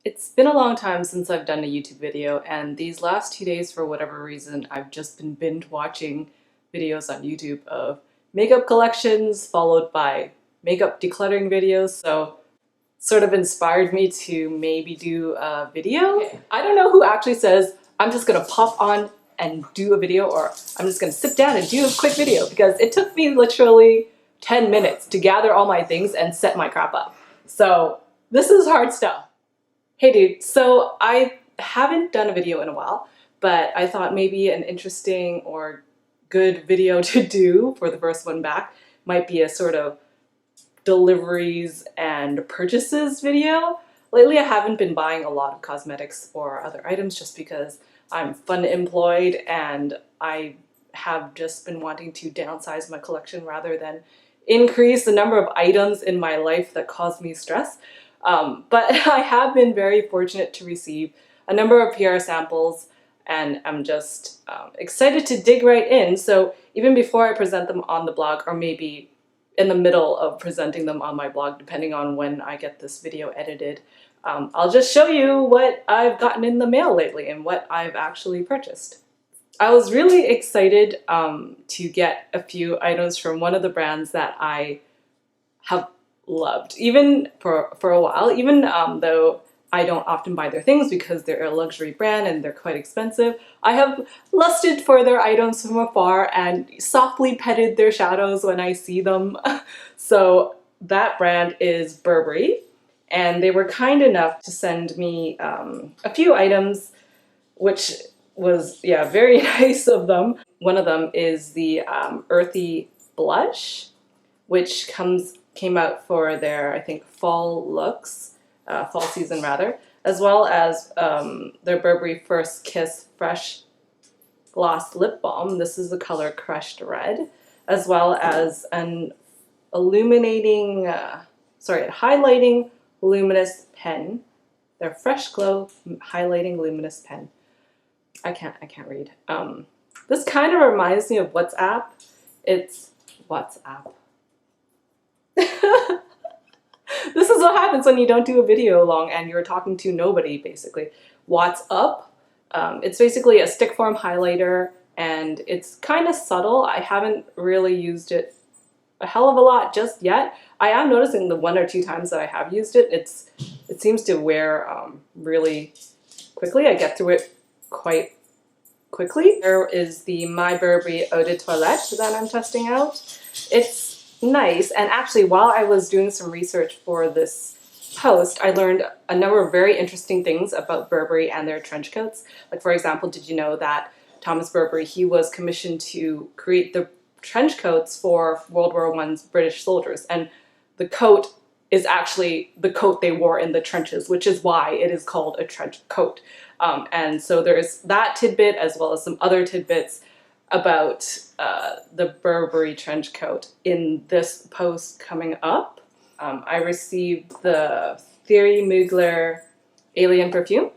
It's been a long time since I've done a YouTube video, and these last 2 days, for whatever reason, I've just been binge watching videos on YouTube of makeup collections followed by makeup decluttering videos, so sort of inspired me to maybe do a video. Okay. I don't know who actually says, I'm just gonna pop on and do a video, or I'm just gonna sit down and do a quick video, because it took me literally 10 minutes to gather all my things and set my crap up. So this is hard stuff. Hey dude, so I haven't done a video in a while, but I thought maybe an interesting or good video to do for the first one back might be a sort of deliveries and purchases video. Lately I haven't been buying a lot of cosmetics or other items just because I'm fun employed and I have just been wanting to downsize my collection rather than increase the number of items in my life that cause me stress. But I have been very fortunate to receive a number of PR samples, and I'm just excited to dig right in. So even before I present them on the blog, or maybe in the middle of presenting them on my blog, depending on when I get this video edited, I'll just show you what I've gotten in the mail lately and what I've actually purchased. I was really excited to get a few items from one of the brands that I have loved, even for a while, even though I don't often buy their things because they're a luxury brand and they're quite expensive. I have lusted for their items from afar and softly petted their shadows when I see them. So that brand is Burberry, and they were kind enough to send me a few items, which was, yeah, very nice of them. One of them is the Earthy blush, which came out for their, I think, fall looks, fall season rather, as well as their Burberry First Kiss Fresh Gloss Lip Balm. This is the color Crushed Red, as well as an highlighting luminous pen. Their Fresh Glow Highlighting Luminous Pen. I can't read. This kind of reminds me of WhatsApp. It's WhatsApp. This is what happens when you don't do a video long and you're talking to nobody, basically. What's up? It's basically a stick form highlighter, and it's kind of subtle. I haven't really used it a hell of a lot just yet. I am noticing the 1 or 2 times that I have used it, it seems to wear really quickly. I get through it quite quickly. There is the My Burberry Eau de Toilette that I'm testing out. It's nice, and actually while I was doing some research for this post, I learned a number of very interesting things about Burberry and their trench coats. Like, for example, did you know that Thomas Burberry, he was commissioned to create the trench coats for World War I's British soldiers, and the coat is actually the coat they wore in the trenches, which is why it is called a trench coat. And so there's that tidbit, as well as some other tidbits about the Burberry trench coat in this post coming up. I received the Thierry Mugler Alien perfume.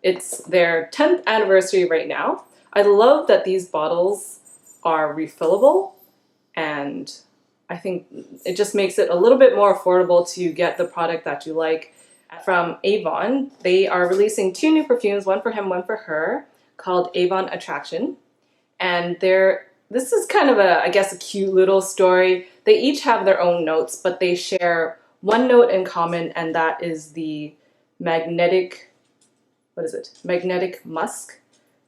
It's their 10th anniversary right now. I love that these bottles are refillable, and I think it just makes it a little bit more affordable to get the product that you like. From Avon, they are releasing 2 new perfumes, one for him, one for her, called Avon Attraction. And this is kind of I guess a cute little story. They each have their own notes, but they share one note in common, and that is the magnetic musk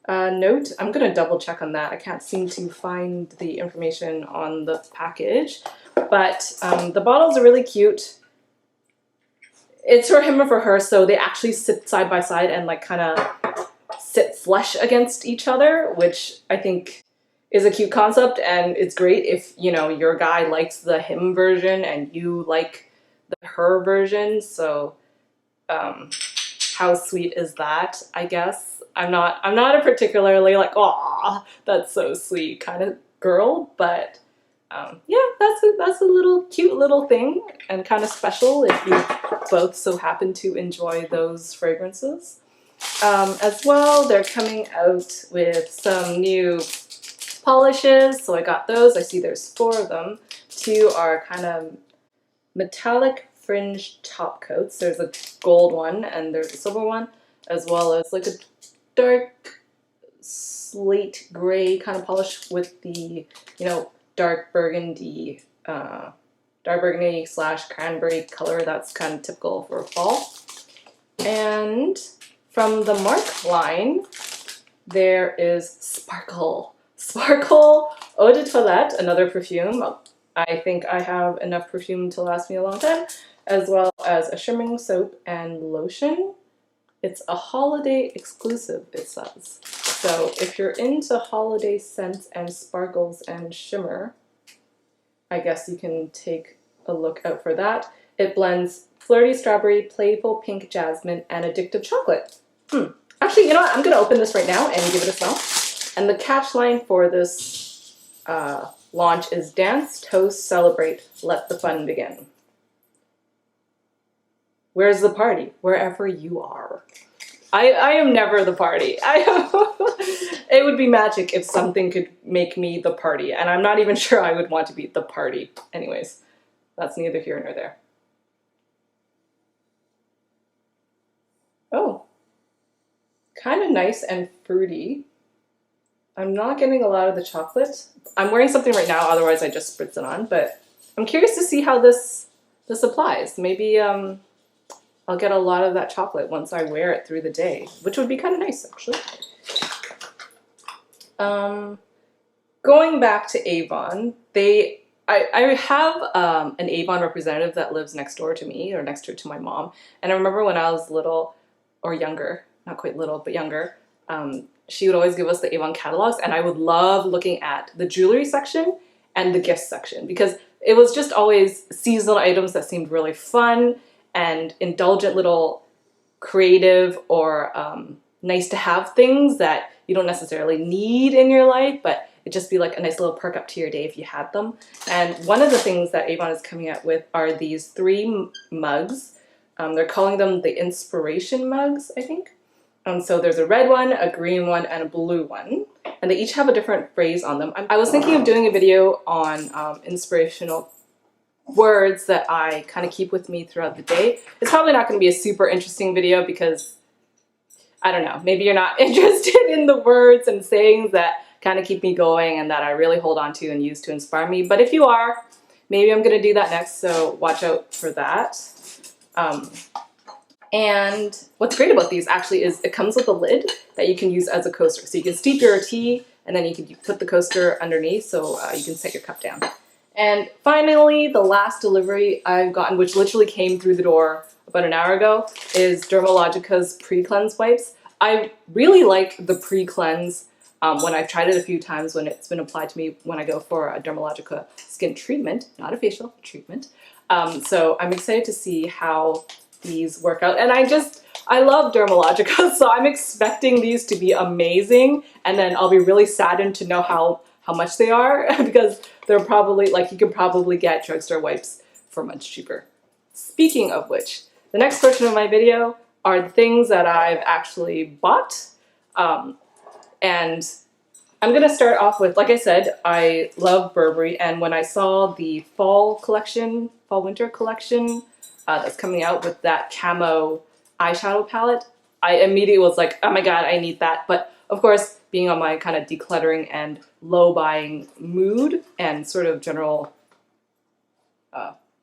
note. I'm gonna double check on that. I can't seem to find the information on the package, but the bottles are really cute. It's for him or for her, so they actually sit side by side and like kind of sit flush against each other, which I think is a cute concept, and it's great if, you know, your guy likes the him version and you like the her version. So how sweet is that, I guess? I'm not a particularly like, aw, that's so sweet kind of girl, but yeah, that's a little cute little thing, and kind of special if you both so happen to enjoy those fragrances. As well, they're coming out with some new polishes, so I got those. I see there's 4 of them. 2 are kind of metallic fringe top coats. There's a gold one and there's a silver one, as well as like a dark slate gray kind of polish with the, you know, dark burgundy slash cranberry color that's kind of typical for fall. And from the Mark line, there is Sparkle Eau de Toilette, another perfume. I think I have enough perfume to last me a long time, as well as a shimmering soap and lotion. It's a holiday exclusive, it says. So if you're into holiday scents and sparkles and shimmer, I guess you can take a look out for that. It blends flirty strawberry, playful pink jasmine, and addictive chocolate. Actually, you know what? I'm going to open this right now and give it a smell. And the catch line for this launch is dance, toast, celebrate, let the fun begin. Where's the party? Wherever you are. I am never the party. It would be magic if something could make me the party, and I'm not even sure I would want to be the party. Anyways, that's neither here nor there. Oh, kind of nice and fruity. I'm not getting a lot of the chocolate. I'm wearing something right now, otherwise I just spritz it on, but I'm curious to see how this applies. Maybe I'll get a lot of that chocolate once I wear it through the day, which would be kind of nice, actually. Going back to Avon, I have an Avon representative that lives next door to me, or next door to my mom, and I remember when I was little, or younger, not quite little, but younger, she would always give us the Avon catalogs, and I would love looking at the jewelry section and the gift section, because it was just always seasonal items that seemed really fun and indulgent little creative or nice to have things that you don't necessarily need in your life, but it'd just be like a nice little perk up to your day if you had them. And one of the things that Avon is coming out with are these 3 mugs. They're calling them the Inspiration Mugs, I think. So there's a red one, a green one, and a blue one. And they each have a different phrase on them. I was thinking of doing a video on inspirational words that I kind of keep with me throughout the day. It's probably not going to be a super interesting video because, I don't know, maybe you're not interested in the words and sayings that kind of keep me going and that I really hold on to and use to inspire me. But if you are, maybe I'm going to do that next, so watch out for that. And what's great about these actually is it comes with a lid that you can use as a coaster. So you can steep your tea and then you can put the coaster underneath so you can set your cup down. And finally, the last delivery I've gotten, which literally came through the door about an hour ago, is Dermalogica's pre-cleanse wipes. I really like the pre-cleanse when I've tried it a few times when it's been applied to me when I go for a Dermalogica skin treatment, not a facial treatment. So I'm excited to see how these work out. And I love Dermalogica, so I'm expecting these to be amazing. And then I'll be really saddened to know how much they are because they're probably, like, you could probably get drugstore wipes for much cheaper. Speaking of which, the next portion of my video are the things that I've actually bought. And I'm gonna start off with, like I said, I love Burberry, and when I saw the fall winter collection that's coming out with that camo eyeshadow palette, I immediately was like, oh my god, I need that. But of course, being on my kind of decluttering and low buying mood and sort of general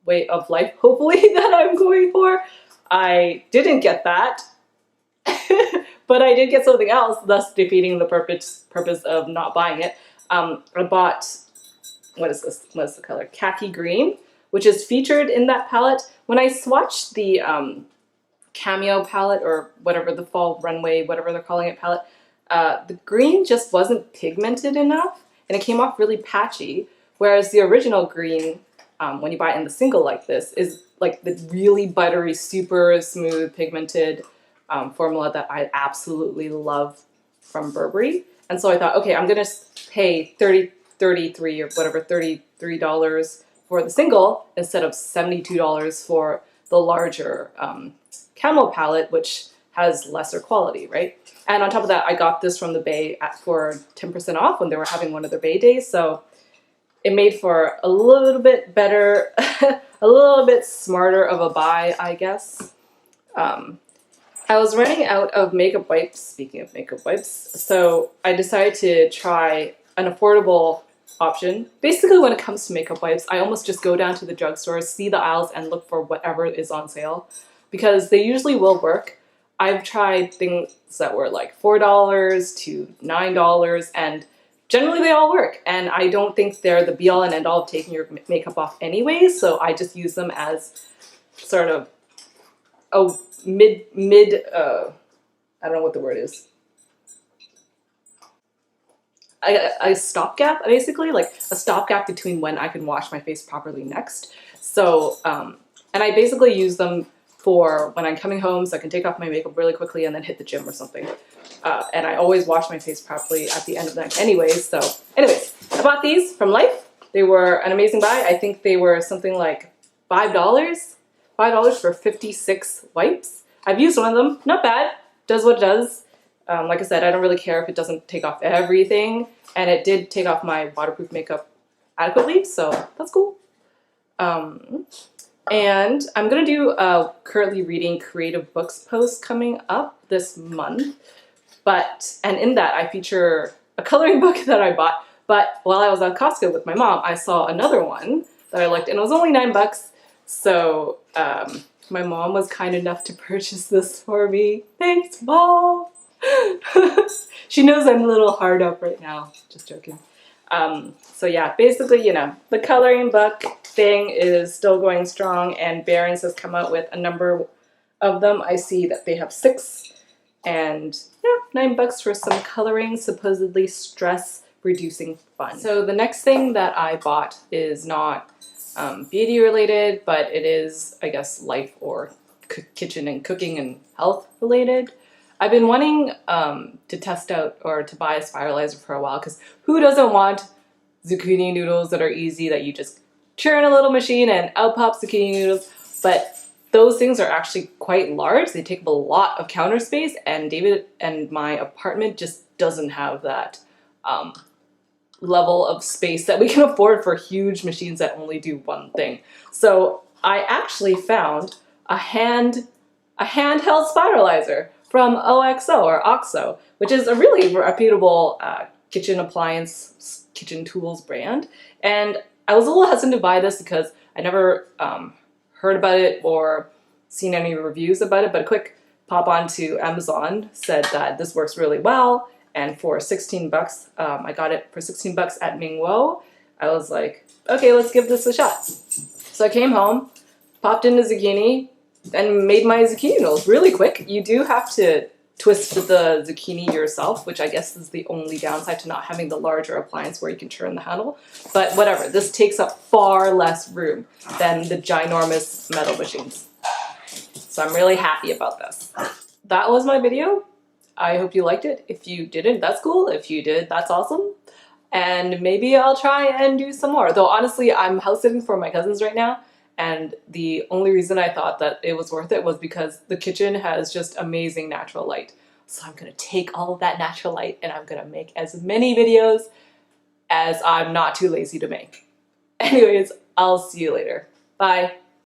way of life, hopefully, that I'm going for, I didn't get that. But I did get something else, thus defeating the purpose of not buying it. I bought, what is this? What is the color? Khaki Green, which is featured in that palette. When I swatched the cameo palette, or whatever, the fall runway, whatever they're calling it, palette, the green just wasn't pigmented enough, and it came off really patchy, whereas the original green, when you buy it in the single like this, is like the really buttery, super smooth, pigmented formula that I absolutely love from Burberry. And so I thought, okay, I'm gonna pay $33 or whatever, $33 for the single instead of $72 for the larger camo palette, which has lesser quality, right? And on top of that, I got this from the Bay for 10% off when they were having one of their Bay days. So it made for a little bit better a little bit smarter of a buy, I guess. I was running out of makeup wipes, speaking of makeup wipes, so I decided to try an affordable option. Basically, when it comes to makeup wipes, I almost just go down to the drugstore, see the aisles, and look for whatever is on sale, because they usually will work. I've tried things that were like $4 to $9, and generally they all work, and I don't think they're the be-all and end-all of taking your makeup off anyway, so I just use them as sort of a I don't know what the word is. A stopgap, basically, like a stopgap between when I can wash my face properly next. So, and I basically use them for when I'm coming home so I can take off my makeup really quickly and then hit the gym or something. And I always wash my face properly at the end of the night anyways. So anyways, I bought these from Life. They were an amazing buy. I think they were something like $5. $5 for 56 wipes. I've used one of them. Not bad. Does what it does. Like I said, I don't really care if it doesn't take off everything. And it did take off my waterproof makeup adequately, so that's cool. And I'm going to do a currently reading creative books post coming up this month. And in that, I feature a coloring book that I bought. But while I was at Costco with my mom, I saw another one that I liked, and it was only $9. So my mom was kind enough to purchase this for me. Thanks, Mom! She knows I'm a little hard up right now. Just joking. So yeah, basically, you know, the coloring book thing is still going strong, and Barron's has come out with a number of them. I see that they have 6, and yeah, $9 for some coloring, supposedly stress-reducing fun. So the next thing that I bought is not beauty related, but it is, I guess, life or kitchen and cooking and health related. I've been wanting to test out or to buy a spiralizer for a while, because who doesn't want zucchini noodles that are easy, that you just churn a little machine and out pop zucchini noodles? But those things are actually quite large. They take up a lot of counter space, and David and my apartment just doesn't have that level of space that we can afford for huge machines that only do one thing. So I actually found a handheld spiralizer from OXO, which is a really reputable kitchen appliance, kitchen tools brand. And I was a little hesitant to buy this because I never heard about it or seen any reviews about it, but a quick pop onto Amazon said that this works really well. And for $16, I got it for $16 at Mingwo. I was like, okay, let's give this a shot. So I came home, popped in the zucchini, and made my zucchini noodles really quick. You do have to twist the zucchini yourself, which I guess is the only downside to not having the larger appliance where you can turn the handle. But whatever, this takes up far less room than the ginormous metal machines. So I'm really happy about this. That was my video. I hope you liked it. If you didn't, that's cool. If you did, that's awesome. And maybe I'll try and do some more. Though honestly, I'm house sitting for my cousins right now, and the only reason I thought that it was worth it was because the kitchen has just amazing natural light. So I'm gonna take all of that natural light and I'm gonna make as many videos as I'm not too lazy to make. Anyways, I'll see you later. Bye.